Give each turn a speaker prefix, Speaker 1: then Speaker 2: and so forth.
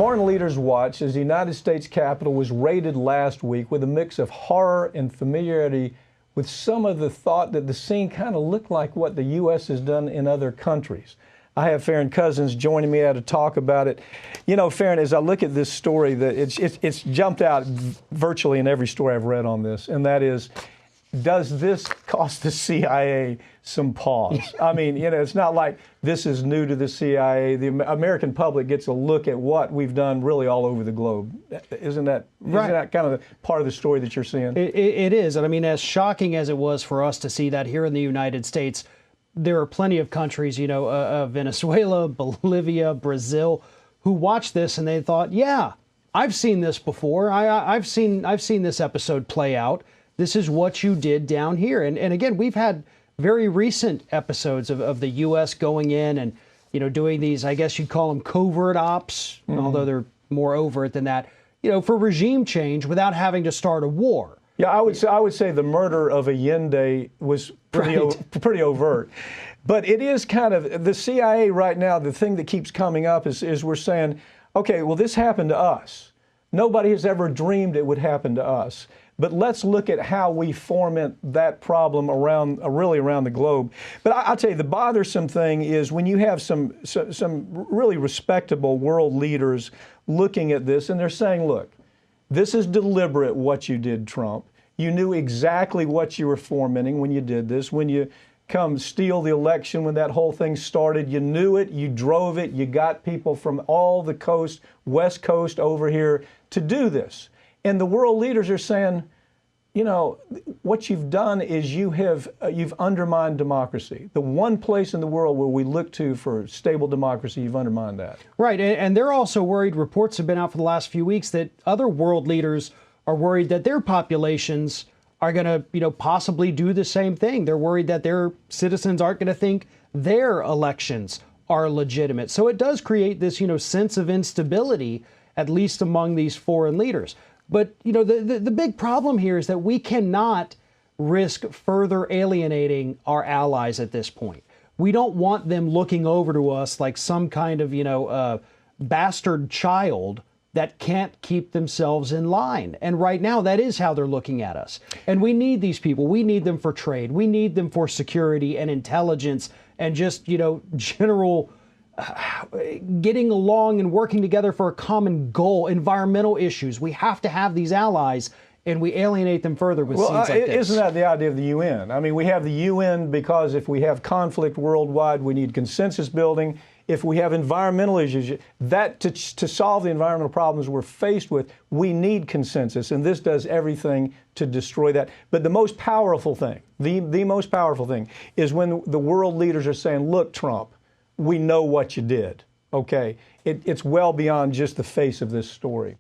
Speaker 1: Foreign leaders watched as the United States Capitol was raided last week with a mix of horror and familiarity with some of the thought that the scene kind of looked like what the U.S. has done in other countries. I have Farron Cousins joining me to talk about it. You know, Farron, as I look at this story, that it's jumped out virtually in every story I've read on this, and that is, does this cost the CIA some pause? I mean, you know, it's not like this is new to the CIA. The American public gets a look at what we've done really all over the globe. Isn't that kind of the part of the story that you're seeing?
Speaker 2: It is. And I mean, as shocking as it was for us to see that here in the United States, there are plenty of countries, you know, Venezuela, Bolivia, Brazil, who watched this and they thought, yeah, I've seen this before. I've seen this episode play out. This is what you did down here. And again, we've had very recent episodes of the U.S. going in and, you know, doing these, I guess you'd call them covert ops, although they're more overt than that, you know, for regime change without having to start a war.
Speaker 1: Yeah, I would say the murder of Allende was pretty overt. But it is kind of, the CIA right now, the thing that keeps coming up is we're saying, okay, well, this happened to us. Nobody has ever dreamed it would happen to us. But let's look at how we foment that problem really around the globe. But I'll tell you, the bothersome thing is when you have some really respectable world leaders looking at this and they're saying, look, this is deliberate what you did, Trump. You knew exactly what you were fomenting when you did this. When you come steal the election, when that whole thing started, you knew it, you drove it, you got people from all the coast, West Coast over here to do this. And the world leaders are saying, you know, what you've done is you've undermined democracy. The one place in the world where we look to for stable democracy, you've undermined that.
Speaker 2: Right, and they're also worried, reports have been out for the last few weeks, that other world leaders are worried that their populations are going to, you know, possibly do the same thing. They're worried that their citizens aren't going to think their elections are legitimate. So it does create this, you know, sense of instability, at least among these foreign leaders. But, you know, the big problem here is that we cannot risk further alienating our allies at this point. We don't want them looking over to us like some kind of, you know, bastard child that can't keep themselves in line. And right now, that is how they're looking at us. And we need these people. We need them for trade. We need them for security and intelligence and just, you know, general getting along and working together for a common goal, environmental issues. We have to have these allies, and we alienate them further with scenes like this.
Speaker 1: Isn't that the idea of the UN? I mean, we have the UN because if we have conflict worldwide, we need consensus building. If we have environmental issues, that to solve the environmental problems we're faced with, we need consensus, and this does everything to destroy that. But the most powerful thing, the most powerful thing, is when the world leaders are saying, look, Trump, we know what you did, okay? It's well beyond just the face of this story.